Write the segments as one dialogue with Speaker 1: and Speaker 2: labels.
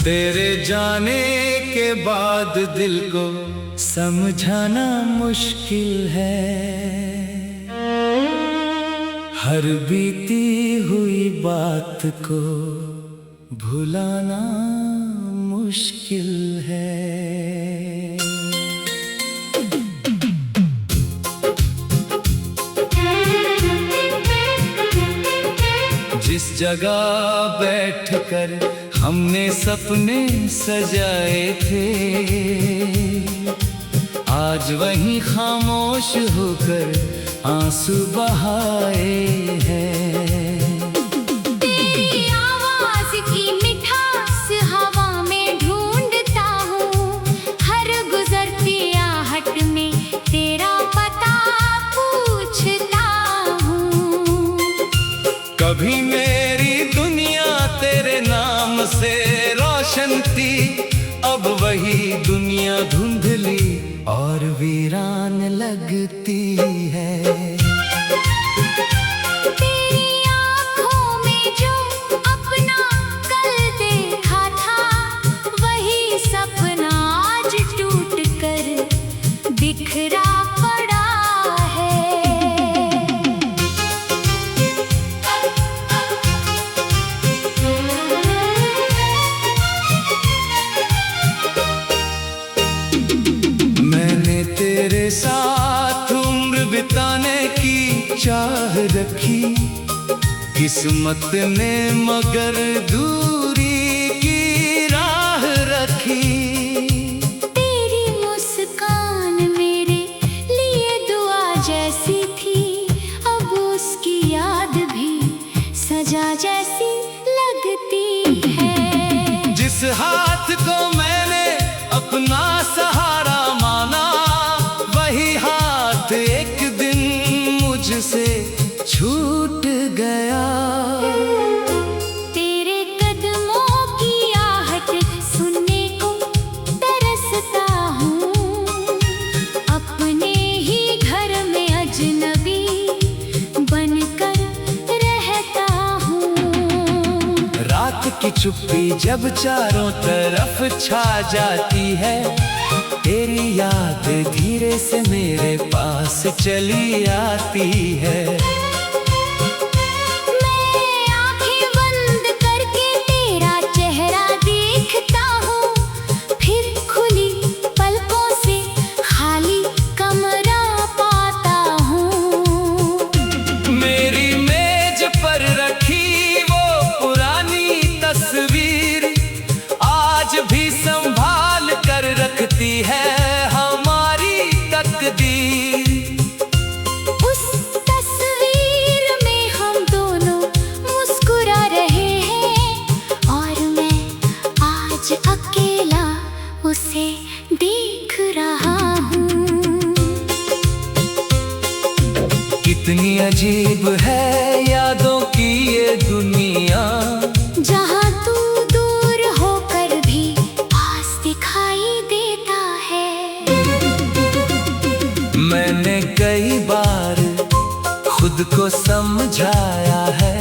Speaker 1: तेरे जाने के बाद दिल को समझाना मुश्किल है। हर बीती हुई बात को भुलाना मुश्किल है। जिस जगह बैठकर हमने सपने सजाए थे, आज वहीं खामोश होकर आंसू बहाए हैं।
Speaker 2: तेरी आवाज की मिठास हवा में ढूंढता हूँ, हर गुजरती आहट में तेरा पता पूछता हूँ।
Speaker 1: कभी मेरी दुनिया तेरे नाम से रोशन थी, अब वही दुनिया धुंधली और वीरान लगती है।
Speaker 2: तेरी आँखों में जो अपना कल देखा था, वही सपना आज टूट कर बिखरा पड़ा है।
Speaker 1: मैंने तेरे साथ उम्र बिताने की चाह रखी, किस्मत ने मगर दूरी की राह रखी।
Speaker 2: तेरी मुस्कान मेरे लिए दुआ जैसी थी, अब उसकी याद भी सजा जैसी लगती है।
Speaker 1: जिस हाथ को मैंने अपना सहारा माना, वही हाथ एक दिन मुझसे छूट गया।
Speaker 2: तेरे कदमों की आहट सुनने को तरसता हूँ, अपने ही घर में अजनबी बनकर रहता हूँ।
Speaker 1: रात की चुप्पी जब चारों तरफ छा जाती है, तेरी याद धीरे से मेरे पास चली आती है।
Speaker 2: मैं आंखें बंद करके तेरा चेहरा देखता हूँ, फिर खुली पलकों से खाली कमरा पाता हूँ।
Speaker 1: मेरी मेज पर रखी वो पुरानी तस्वीर आज भी संभाल कर रखती है हमारी तकदीर।
Speaker 2: उस तस्वीर में हम दोनों मुस्कुरा रहे हैं, और मैं आज अकेला उसे देख रहा हूँ।
Speaker 1: कितनी अजीब है यादों की ये दुनिया,
Speaker 2: जहाँ तू दूर होकर भी पास दिखाई देता है।
Speaker 1: मैंने कई बार खुद को समझाया है,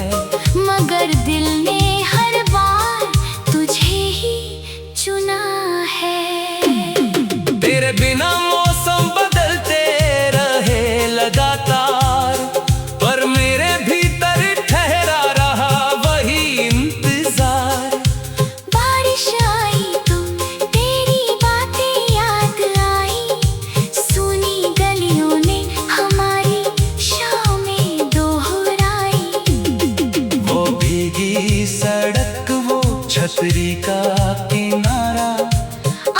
Speaker 2: मगर दिल ने हर बार तुझे ही चुना है।
Speaker 1: तेरे बिना मौसम बदलते रहे लगातार, पर मेरे भीतर ठहरा रहा वही इंतजार।
Speaker 2: बारिश आई तो तेरी बातें याद आई, सुनी गलियों ने हमारी शामें दोहराई।
Speaker 1: वो भीगी सड़क, वो छतरी का किनारा,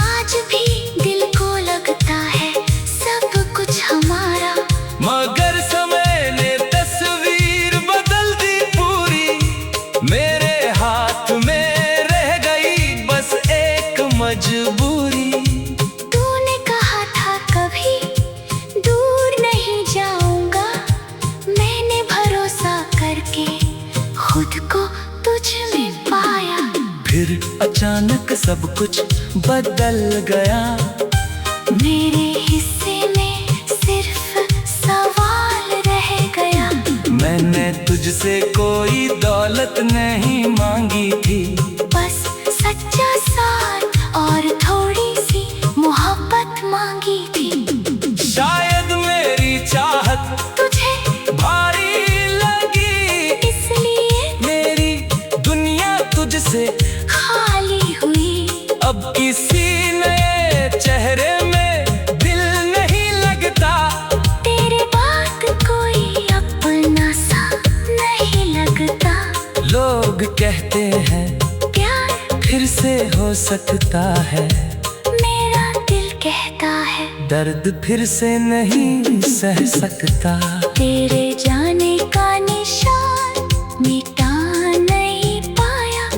Speaker 2: आज भी दिल को लगता है सब कुछ हमारा।
Speaker 1: मगर समय ने तस्वीर बदल दी पूरी, मेरे हाथ में रह गई बस एक मजबूरी।
Speaker 2: तूने कहा था कभी दूर नहीं जाऊंगा, मैंने भरोसा करके खुद को तुझ में पाया।
Speaker 1: फिर अचानक सब कुछ बदल गया,
Speaker 2: मेरे हिस्से में सिर्फ सवाल रह गया।
Speaker 1: मैंने तुझसे कोई दौलत नहीं मांगी थी,
Speaker 2: बस सच्चा
Speaker 1: अब किसी नए चेहरे में दिल नहीं लगता।
Speaker 2: तेरे बाद कोई अपना सा नहीं लगता।
Speaker 1: लोग कहते हैं
Speaker 2: प्यार
Speaker 1: फिर से हो सकता है,
Speaker 2: मेरा दिल कहता है
Speaker 1: दर्द फिर से नहीं सह सकता।
Speaker 2: तेरे जाने का निशान मिटा नहीं पाया,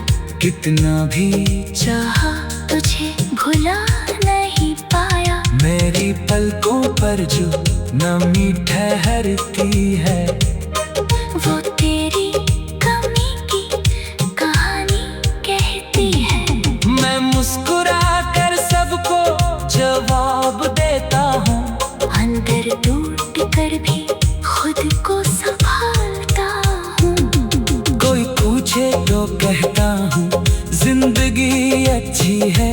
Speaker 1: कितना भी
Speaker 2: चाहा तुझे भुला नहीं पाया।
Speaker 1: मेरी पलकों पर जो नमी ठहरती है,
Speaker 2: वो तेरी कमी की कहानी कहती है।
Speaker 1: मैं मुस्कुरा कर सबको जवाब देता हूँ,
Speaker 2: अंदर टूट कर भी खुद को संभालता हूँ।
Speaker 1: कोई पूछे तो कहता हूँ जिंदगी अच्छी है।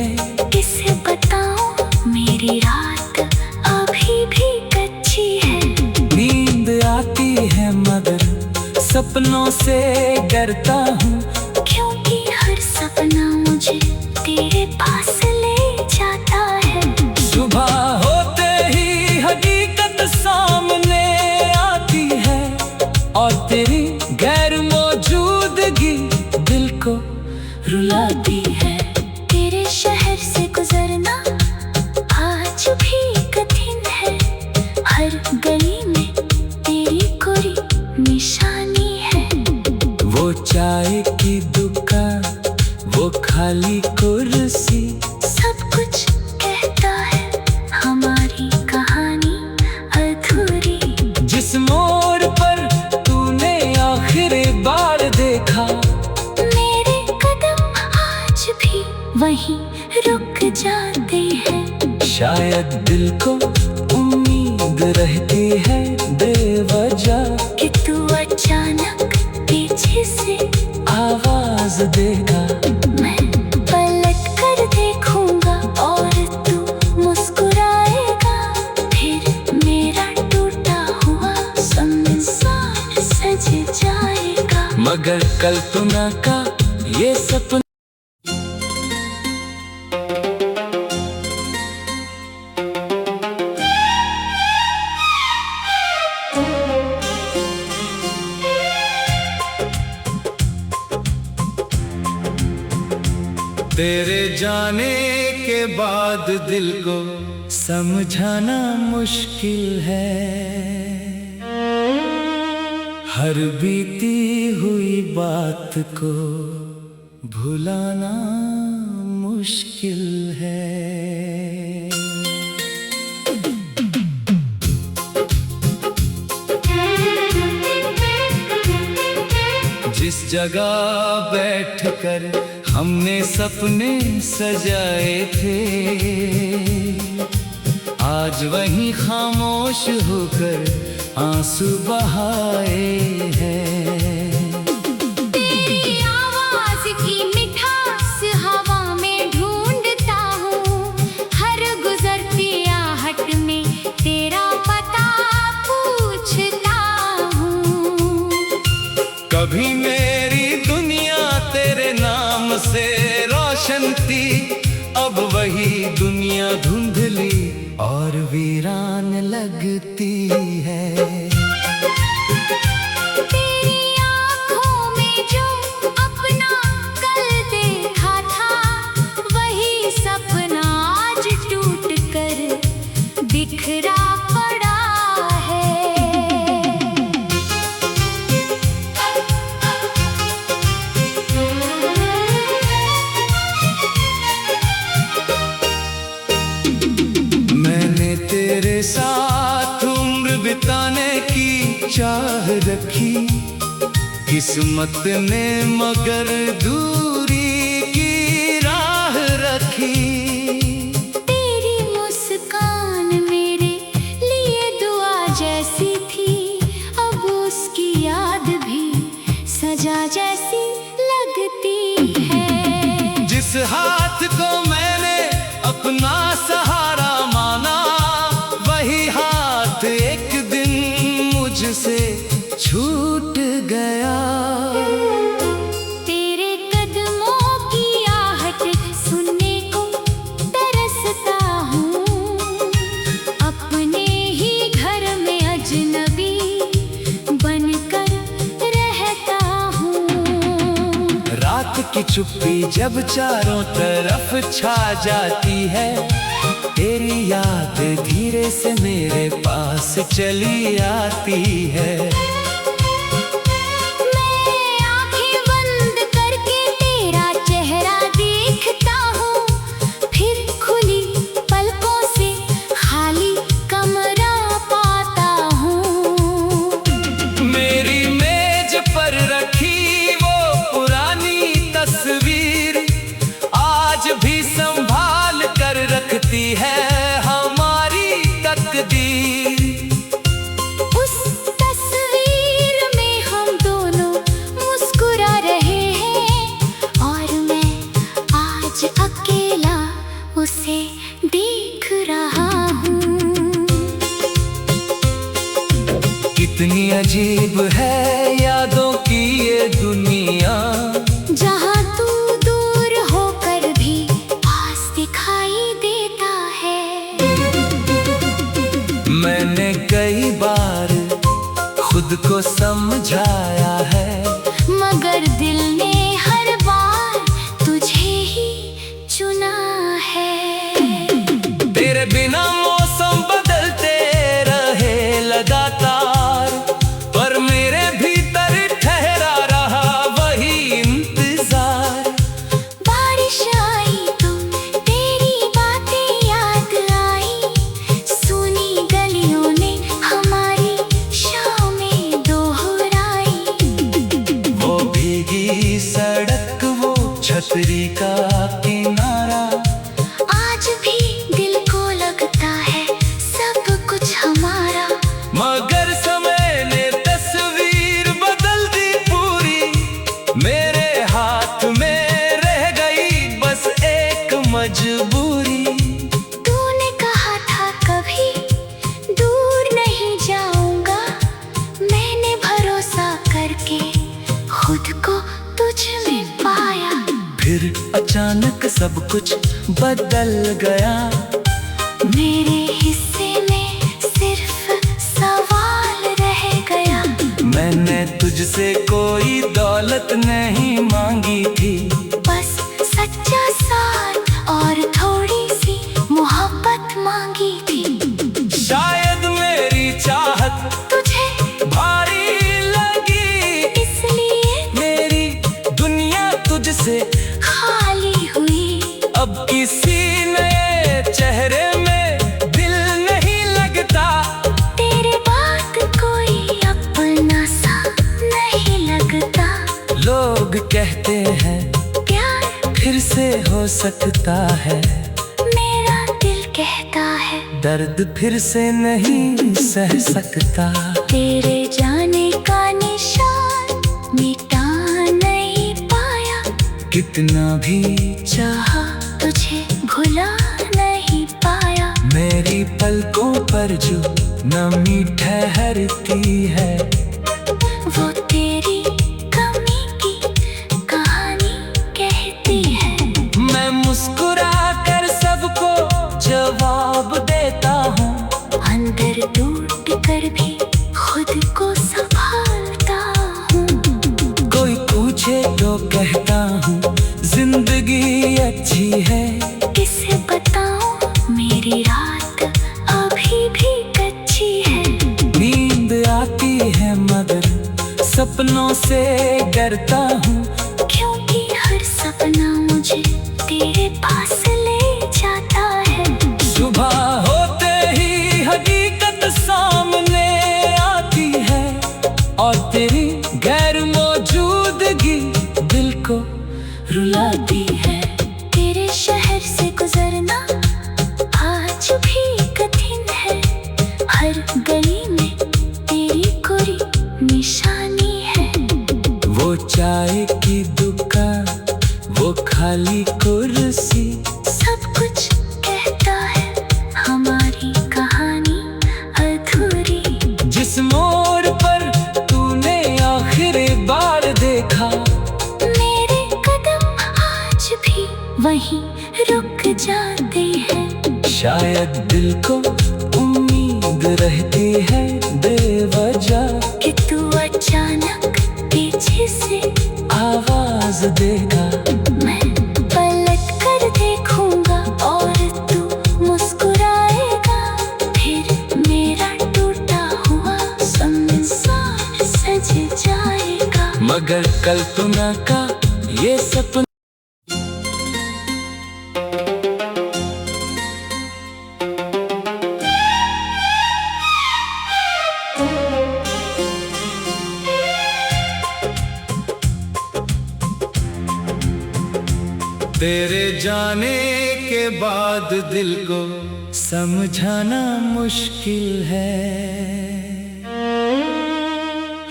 Speaker 2: किसे बताऊं मेरी रात अभी भी कच्ची है।
Speaker 1: नींद आती है मगर सपनों से डरता हूँ,
Speaker 2: क्योंकि हर सपना मुझे तेरे पास ले जाता है।
Speaker 1: सुबह होते ही हकीकत सामने आती है, और तेरी गैर मौजूदगी दिल को रुलाती है।
Speaker 2: तेरे शहर से गुजरना आज भी कठिन है। हर गली में तेरी कोई निशानी है।
Speaker 1: वो चाय की दुकान, वो खाली कुर्सी,
Speaker 2: सब कुछ कहता है हमारी कहानी अधूरी।
Speaker 1: जिस मोड़ पर तूने आखिरी बार देखा,
Speaker 2: मेरे कदम आज भी वहीं रुक जाते हैं।
Speaker 1: शायद दिल को उम्मीद रहती है बेवजह,
Speaker 2: कि तू अचानक पीछे से
Speaker 1: आवाज देगा।
Speaker 2: मैं पलट कर देखूंगा और तू मुस्कुराएगा। फिर मेरा टूटा हुआ संसार सज जाएगा।
Speaker 1: मगर कल्पना का ये सपना तेरे जाने के बाद दिल को समझाना मुश्किल है। हर बीती हुई बात को भुलाना मुश्किल है। जिस जगह बैठकर हमने सपने सजाए थे, आज वहीं खामोश होकर आंसू बहाए हैं।
Speaker 2: तेरी आवाज की मिठास हवा में ढूंढता हूँ। हर गुजरती आहट में तेरा पता पूछता हूँ।
Speaker 1: कभी मेरी दुनिया तेरे नाम से रोशन थी, अब वही दुनिया धुंधली और वीरान लगती है।
Speaker 2: तेरी आँखों में जो अपना कल देखा था, वही सपना आज टूट कर बिखरा पड़ा है।
Speaker 1: मैंने तेरे साथ उम्र बिताने की चाह रखी, किस्मत ने मगर दूरी की राह रखी।
Speaker 2: तेरी मुस्कान मेरे लिए दुआ जैसी थी, अब उसकी याद भी सजा जैसी लगती है।
Speaker 1: जिस हाथ को मैंने अपना सहारा माना, वही हाथ एक दिन मुझसे छूट गया।
Speaker 2: तेरे कदमों की आहट सुनने को
Speaker 1: जब चारों तरफ छा जाती है, तेरी याद धीरे से मेरे पास चली आती है।
Speaker 2: मैं आंखें बंद करके तेरा चेहरा देखता हूँ, फिर खुली पलकों से खाली कमरा पाता हूँ।
Speaker 1: मेरी मेज पर रखी वो पुरानी तस्वीर आज भी संभाल कर रखती है हमारी तकदीर।
Speaker 2: उस तस्वीर में हम दोनों मुस्कुरा रहे हैं, और मैं आज अकेला उसे देख रहा हूँ।
Speaker 1: कितनी अजीब है यादों की ये दुनिया,
Speaker 2: जहाँ तू दूर होकर भी पास दिखाई देता है।
Speaker 1: मैंने कई बार खुद को समझाया है,
Speaker 2: मगर दिल ने हर बार तुझे ही चुना है।
Speaker 1: तेरे बिना मौसम बदलते रहे लगातार, पर मेरे भीतर ठहरा रहा वही इंतजार।
Speaker 2: बारिश आई तो तेरी बातें याद आई, सुनी गलियों ने हमारी शामें दोहराई।
Speaker 1: वो भीगी सड़क, वो छतरी का किनारा,
Speaker 2: आज भी दिल को लगता है सब कुछ हमारा।
Speaker 1: मगर समय ने तस्वीर बदल दी पूरी, मेरे हाथ में रह गई बस एक मजबूरी।
Speaker 2: तूने कहा था कभी दूर नहीं जाऊंगा, मैंने भरोसा करके खुद को तुझ में पाया।
Speaker 1: फिर अचानक सब कुछ बदल गया,
Speaker 2: मेरे हिस्से में सिर्फ सवाल रह गया।
Speaker 1: मैंने तुझसे कोई दौलत नहीं मांगी थी,
Speaker 2: बस सच्चा साथ और थोड़ी सी मोहब्बत मांगी थी।
Speaker 1: शायद मेरी चाहत
Speaker 2: तुझे
Speaker 1: भारी लगी,
Speaker 2: इसलिए
Speaker 1: मेरी दुनिया तुझसे
Speaker 2: खाली हुई।
Speaker 1: अब किसी नए चेहरे में दिल नहीं लगता,
Speaker 2: तेरे बाद कोई अपना सा नहीं लगता।
Speaker 1: लोग कहते हैं
Speaker 2: प्यार
Speaker 1: फिर से हो सकता है,
Speaker 2: मेरा दिल कहता है
Speaker 1: दर्द फिर से नहीं सह सकता।
Speaker 2: तेरे जाने का निशान मिटा नहीं पाया,
Speaker 1: कितना भी
Speaker 2: चाहा तुझे भुला नहीं पाया।
Speaker 1: मेरी पलकों पर जो नमी ठहरती है,
Speaker 2: वो तेरी कमी की कहानी कहती है।
Speaker 1: मैं मुस्कुरा कर सबको जवाब देता हूँ,
Speaker 2: अंदर टूट कर भी खुद को संभालता हूँ।
Speaker 1: कोई पूछे तो कहता हूँ जिंदगी अच्छी है।
Speaker 2: किसे बताऊं मेरी रात अभी भी कच्ची है।
Speaker 1: नींद आती है मगर सपनों से डरता हूँ,
Speaker 2: क्योंकि हर सपना मुझे तेरे पास ले जाता है।
Speaker 1: सुबह होते ही हकीकत सामने आती है, और तेरी गैर मौजूदगी दिल को रुलाती है।
Speaker 2: तेरे शहर से गुजरना आज भी कठिन है, हर गली में तेरी कोई निशानी है।
Speaker 1: वो चाय की दुकान, वो खाली कुर्सी,
Speaker 2: सब कुछ कहता है हमारी कहानी अधूरी।
Speaker 1: जिस मोड़ पर तूने आखिरी बार देखा,
Speaker 2: मेरे कदम आज भी वहीं रुक जाते हैं।
Speaker 1: शायद दिल को उम्मीद रहती है बेवजह,
Speaker 2: कि तू अचानक पीछे से
Speaker 1: आवाज देगा।
Speaker 2: मैं
Speaker 1: कल्पना का ये सपना। तेरे जाने के बाद दिल को समझाना मुश्किल है,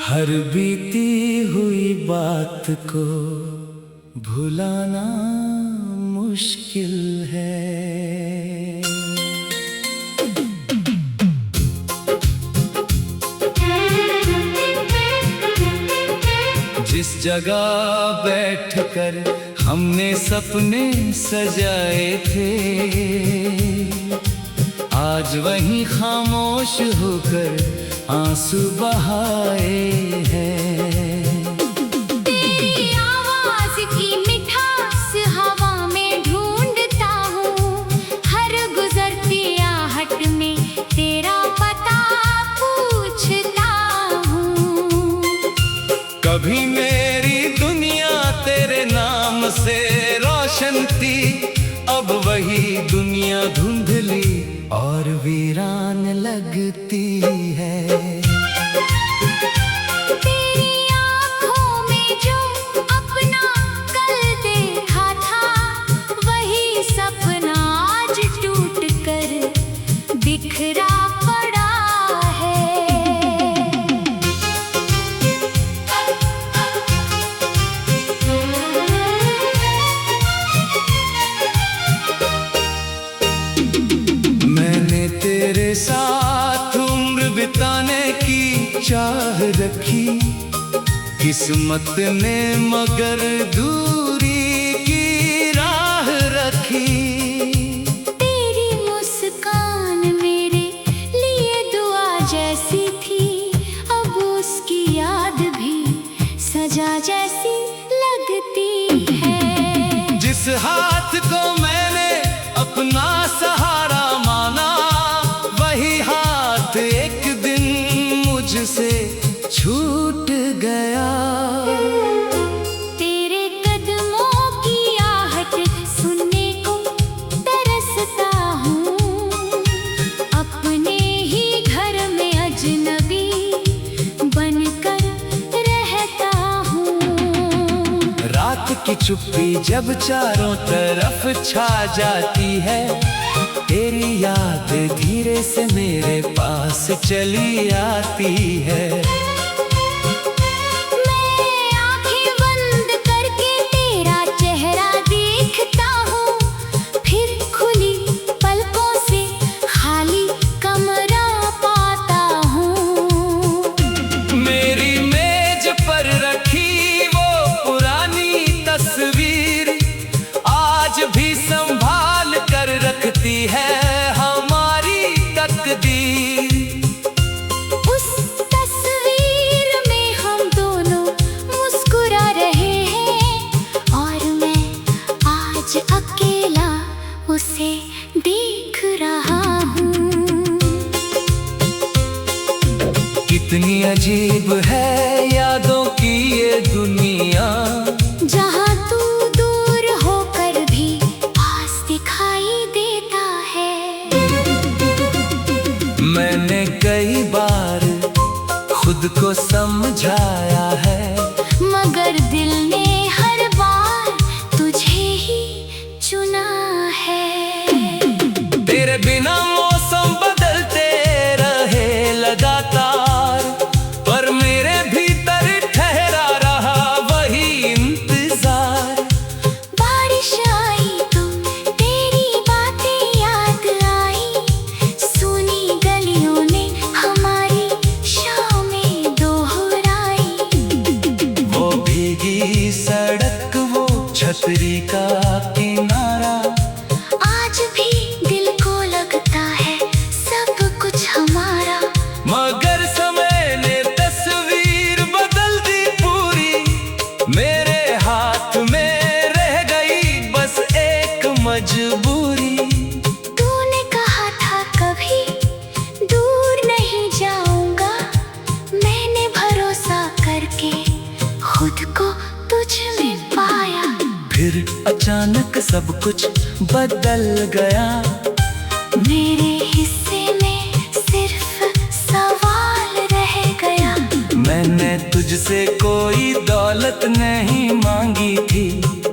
Speaker 1: हर बीती हुई बात को भुलाना मुश्किल है। जिस जगह बैठकर हमने सपने सजाए थे, आज वहीं खामोश होकर आंसू बहाए हैं।
Speaker 2: तेरी आवाज की मिठास हवा में ढूंढता हूँ, हर गुजरती आहट में तेरा पता पूछता हूँ।
Speaker 1: कभी मेरी दुनिया तेरे नाम से रोशन थी, अब वही दुनिया धुंधली और वीरान लगती है।
Speaker 2: तेरी आँखों में जो अपना कल देखा था, वही सपना आज टूट कर बिखरा पड़ा है।
Speaker 1: तेरे साथ उम्र बिताने की चाह रखी, किस्मत ने मगर दूरी की राह रखी।
Speaker 2: तेरी मुस्कान मेरे लिए दुआ जैसी थी, अब उसकी याद भी सजा जैसी लगती है।
Speaker 1: जिस हाथ को मैंने अपना सहारा माना, वही हाथ एक दिन मुझसे छूट गया।
Speaker 2: तेरे कदमों की आहट सुनने को तरसता हूँ, अपने ही घर में अजनबी बनकर रहता हूँ।
Speaker 1: रात की चुप्पी जब चारों तरफ छा जाती है, तेरी याद धीरे से मेरे पास चली आती है।
Speaker 2: मैं आंखें बंद करके तेरा चेहरा देखता हूँ, फिर खुली पलकों से खाली कमरा पाता हूँ।
Speaker 1: मेरी मेज पर रखी वो पुरानी तस्वीर आज भी संभाल कर रखती है हमारी तकदीर।
Speaker 2: उस तस्वीर में हम दोनों मुस्कुरा रहे हैं, और मैं आज अकेला उसे देख रहा हूँ।
Speaker 1: कितनी अजीब है यादों की ये दुनिया,
Speaker 2: जहाँ तू दूर होकर भी पास दिखाई देता है।
Speaker 1: मैंने कई बार खुद को समझाया है,
Speaker 2: मगर दिल ने हर बार तुझे ही चुना है।
Speaker 1: तेरे बिना मौसम बदलते रहे लगातार, पर मेरे भीतर ठहरा रहा वही इंतजार।
Speaker 2: बारिश आई तो तेरी बातें याद आई, सुनी गलियों ने हमारी शामें दोहराई।
Speaker 1: वो भीगी सड़क, वो छतरी का किनारा,
Speaker 2: आज भी दिल को लगता है सब कुछ हमारा।
Speaker 1: मगर समय ने तस्वीर बदल दी पूरी, मेरे हाथ में रह गई बस एक मजबूरी।
Speaker 2: तूने कहा था कभी दूर नहीं जाऊंगा, मैंने भरोसा करके खुद को
Speaker 1: सब कुछ बदल गया।
Speaker 2: मेरे हिस्से में सिर्फ सवाल रह गया।
Speaker 1: मैंने तुझसे कोई दौलत नहीं मांगी थी,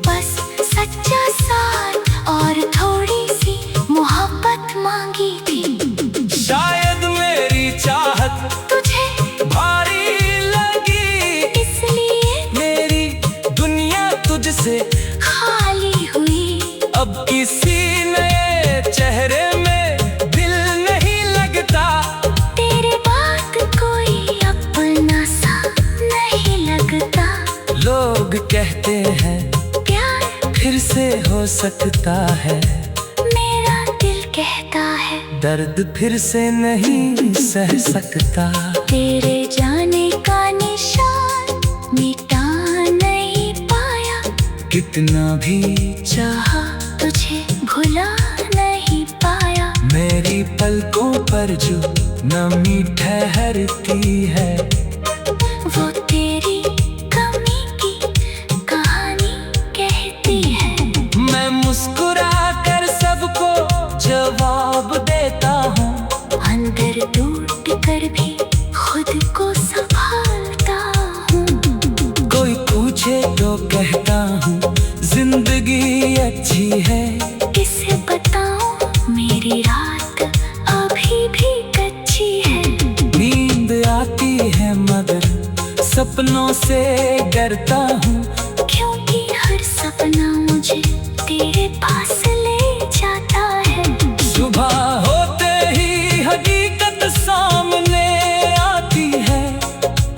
Speaker 2: बस सच्चा साथ और थोड़ी सी मोहब्बत मांगी थी।
Speaker 1: शायद मेरी चाहत
Speaker 2: तुझे
Speaker 1: भारी लगी,
Speaker 2: इसलिए
Speaker 1: मेरी दुनिया तुझसे
Speaker 2: खाली हुई।
Speaker 1: अब किसी नए चेहरे में दिल नहीं लगता।
Speaker 2: तेरे बाद कोई अपना सा नहीं लगता।
Speaker 1: लोग कहते हैं
Speaker 2: प्यार
Speaker 1: फिर से हो सकता है,
Speaker 2: मेरा दिल कहता है
Speaker 1: दर्द फिर से नहीं सह सकता।
Speaker 2: तेरे जाने का निशान मिटा नहीं पाया।
Speaker 1: कितना भी
Speaker 2: चाहा तुझे भुला नहीं पाया।
Speaker 1: मेरी पलकों पर जो नमी ठहरती है,
Speaker 2: वो तेरी कमी की कहानी कहती है।
Speaker 1: मैं मुस्कुरा कर सबको जवाब देता हूँ,
Speaker 2: अंदर टूट कर भी खुद को संभालता हूँ।
Speaker 1: कोई पूछे तो कहता हूँ जिंदगी अच्छी है।
Speaker 2: किसे बताऊं मेरी रात अभी भी कच्ची है।
Speaker 1: नींद आती है मगर सपनों से डरता हूँ,
Speaker 2: क्योंकि हर सपना मुझे तेरे पास ले जाता है।
Speaker 1: सुबह होते ही हकीकत सामने आती है,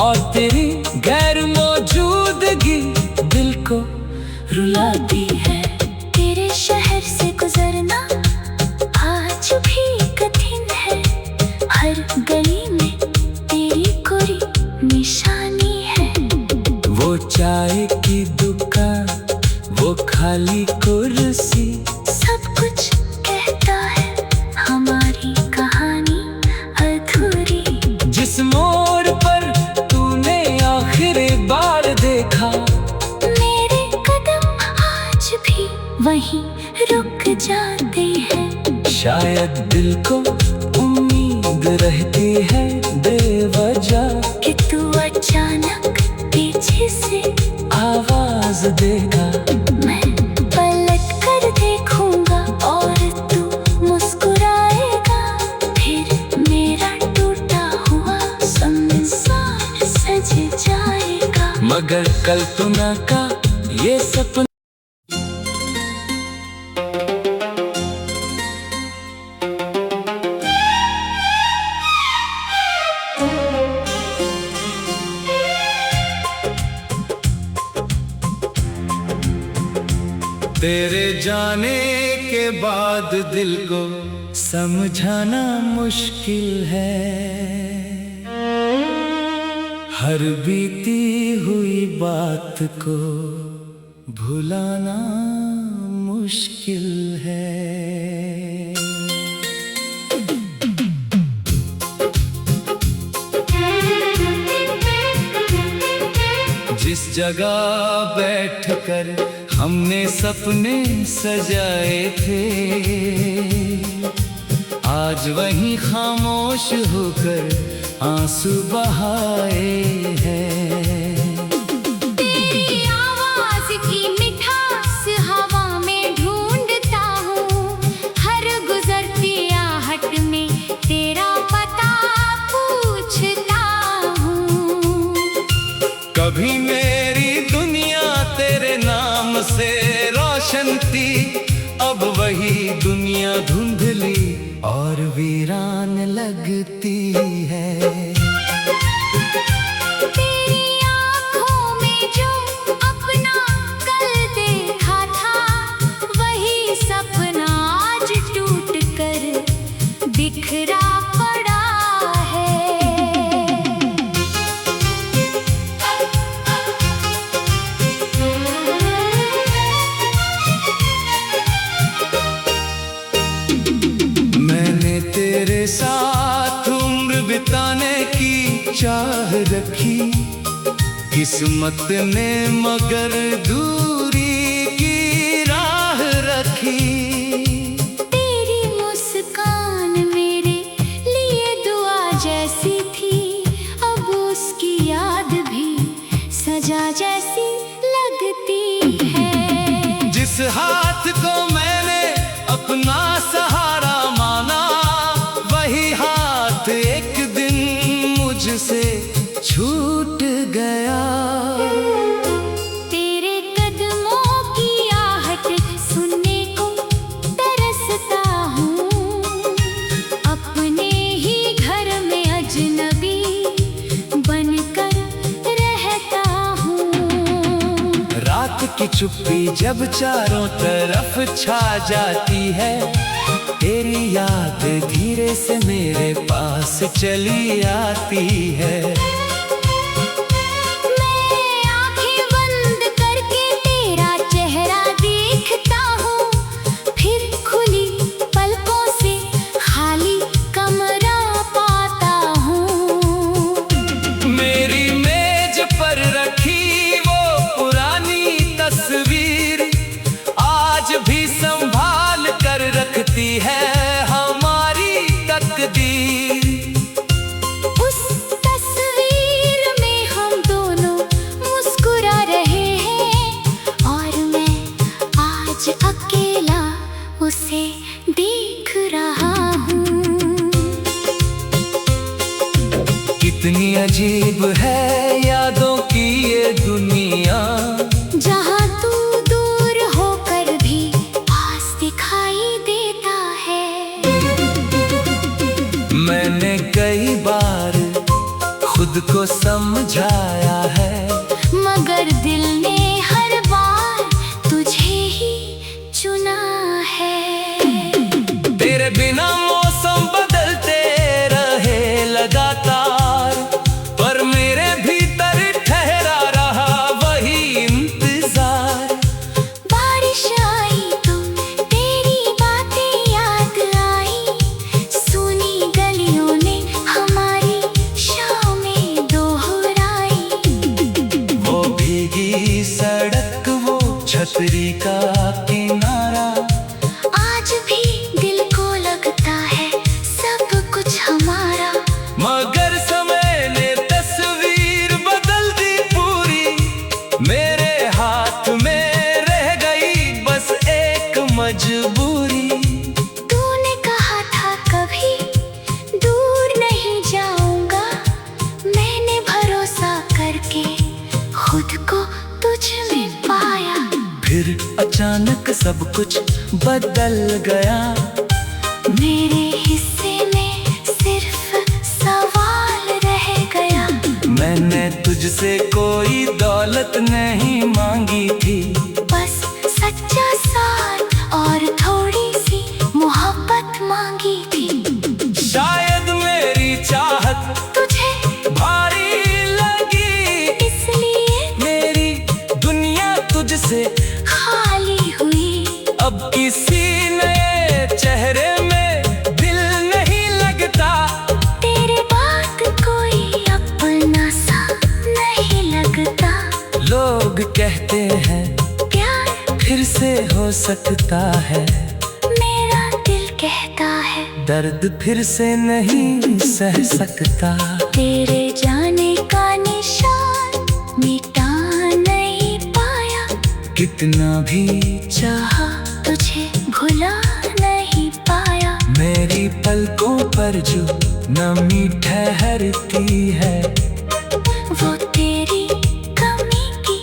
Speaker 1: और तेरी गैर मौजूदगी दिल को रुलाती है।
Speaker 2: तेरे शहर से गुजरना आज भी कठिन है। हर गली में तेरी कोई निशानी है।
Speaker 1: वो चाय की दुकान, वो खाली कुर्सी,
Speaker 2: सब कुछ कहता है हमारी कहानी अधूरी।
Speaker 1: जिस मोड़ पर तूने आखिरी बार देखा,
Speaker 2: मेरे कदम आज भी वहीं रुक जाते हैं।
Speaker 1: शायद दिल को उम्मीद रहती है बेवजह,
Speaker 2: कि तू अचानक पीछे से
Speaker 1: आवाज देगा।
Speaker 2: मैं पलट कर देखूंगा और तू मुस्कुराएगा। फिर मेरा टूटा हुआ संसार सज जाएगा।
Speaker 1: मगर कल्पना का ये सपना तेरे जाने के बाद दिल को समझाना मुश्किल है। हर बीती हुई बात को भुलाना मुश्किल है। जिस जगह बैठकर हमने सपने सजाए थे, आज वहीं खामोश होकर आंसू बहाए हैं।
Speaker 2: तेरी आवाज की मिठास हवा में ढूंढता हूँ। हर गुजरती आहट में तेरा पता पूछता हूँ।
Speaker 1: कभी मेरी दुनिया तेरे नाम से रोशन थी, अब वही दुनिया धुंधली और वीरान लगती है।
Speaker 2: तेरी आँखों में जो अपना कल देखा था, वही सपना आज टूट कर बिखरा पड़ा है।
Speaker 1: मैंने तेरे साथ उम्र बिताने की चाह रखी, किस्मत ने मगर दूरी की राह रखी।
Speaker 2: तेरी मुस्कान मेरे लिए दुआ जैसी थी, अब उसकी याद भी सजा जैसी लगती है।
Speaker 1: जिस हाथ को मैंने अपना सहारा माना, वही हाथ एक दिन मुझसे छूट गया।
Speaker 2: तेरे कदमों की आहट सुनने को तरसता हूँ, अपने ही घर में अजनबी बनकर रहता हूँ।
Speaker 1: रात की चुप्पी जब चारों तरफ छा जाती है, तेरी याद धीरे से मेरे पास चली आती है।
Speaker 2: मैं आंखें बंद करके तेरा चेहरा देखता हूँ, फिर खुली पलकों से खाली कमरा पाता हूँ।
Speaker 1: मेरी मेज पर रखी वो पुरानी तस्वीर आज भी संभाल कर रखती है हमारी तकदीर।
Speaker 2: उस तस्वीर में हम दोनों मुस्कुरा रहे हैं, और मैं आज अकेला उसे देख रहा हूँ।
Speaker 1: कितनी अजीब है यादों की ये दुनिया,
Speaker 2: जहाँ तू दूर होकर भी पास दिखाई देता है।
Speaker 1: मैंने कई बार खुद को समझाया है,
Speaker 2: मगर दिल ने हर बार तुझे ही चुना है।
Speaker 1: तेरे बिना मौसम बदलते रहे लगातार, पर मेरे भीतर ठहरा रहा वही इंतजार।
Speaker 2: बारिश आई तो तेरी बातें याद आई, सुनी गलियों ने हमारी शामें दोहराई।
Speaker 1: वो भीगी सड़क, वो छतरी का किनारा,
Speaker 2: आज भी दिल को लगता है सब कुछ हमारा।
Speaker 1: मगर समय ने तस्वीर बदल दी पूरी। मेरे हाथ में रह गई बस एक मजबूरी।
Speaker 2: तूने कहा था कभी दूर नहीं जाऊंगा, मैंने भरोसा करके खुद को तुझ में पाया।
Speaker 1: फिर अचानक सब कुछ बदल गया।
Speaker 2: मेरे हिस्से में सिर्फ सवाल रह गया।
Speaker 1: मैंने तुझसे कोई दौलत नहीं मांगी थी,
Speaker 2: बस सच्चा साथ और थोड़ी सी मोहब्बत मांगी थी।
Speaker 1: शायद मेरी चाहत
Speaker 2: तुझे
Speaker 1: भारी लगी,
Speaker 2: इसलिए
Speaker 1: मेरी दुनिया तुझसे
Speaker 2: खाली हुई।
Speaker 1: अब किसी नए चेहरे में दिल नहीं लगता।
Speaker 2: तेरे बाद कोई अपना सा नहीं लगता।
Speaker 1: लोग कहते हैं
Speaker 2: प्यार
Speaker 1: फिर से हो सकता है,
Speaker 2: मेरा दिल कहता है
Speaker 1: दर्द फिर से नहीं सह सकता।
Speaker 2: तेरे जाने का निशान मिटा नहीं पाया,
Speaker 1: कितना भी
Speaker 2: चाहा तुझे भुला नहीं पाया।
Speaker 1: मेरी पलकों पर जो नमी ठहरती है,
Speaker 2: वो तेरी कमी की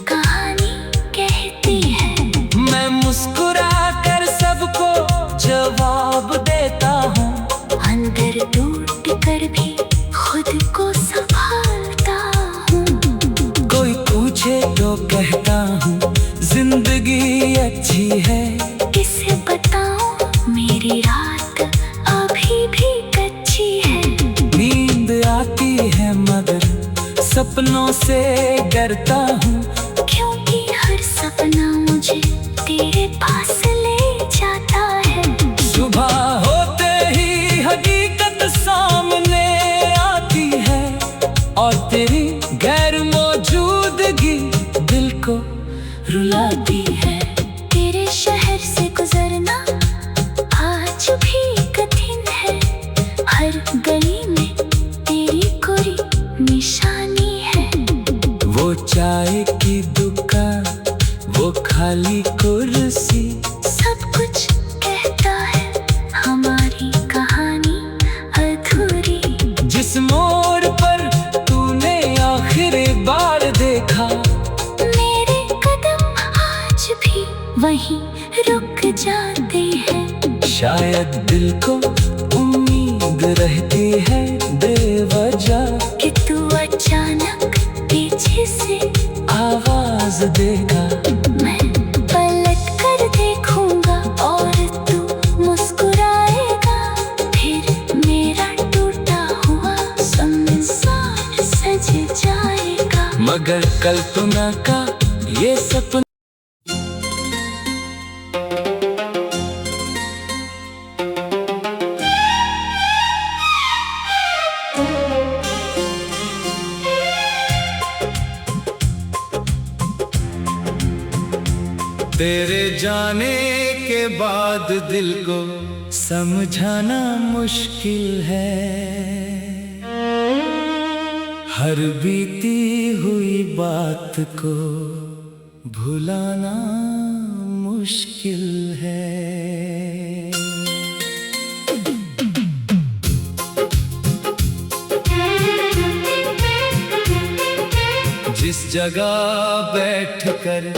Speaker 2: कहानी कहती है।
Speaker 1: मैं मुस्कुरा कर सबको जवाब देता हूँ,
Speaker 2: अंदर टूट कर भी खुद को संभालता हूँ।
Speaker 1: कोई पूछे तो कहता हूँ जिंदगी अच्छी है।
Speaker 2: किसे बताऊं मेरी रात अभी भी कच्ची है।
Speaker 1: नींद आती है मगर सपनों से डरता हूँ,
Speaker 2: क्योंकि हर सपना मुझे तेरे पास ले जाता है।
Speaker 1: सुबह होते ही हकीकत सामने आती है, और तेरी गैर मौजूदगी दिल को रुलाती है।
Speaker 2: तेरे शहर से रुक जाते हैं।
Speaker 1: शायद दिल को उम्मीद रहती है बेवजह
Speaker 2: कि तू अचानक पीछे से
Speaker 1: आवाज देगा।
Speaker 2: मैं पलट कर देखूंगा और तू मुस्कुराएगा। फिर मेरा टूटा हुआ संसार सज जाएगा।
Speaker 1: मगर कल्पना का ये सपना तेरे जाने के बाद दिल को समझाना मुश्किल है। हर बीती हुई बात को भुलाना मुश्किल है। जिस जगह बैठकर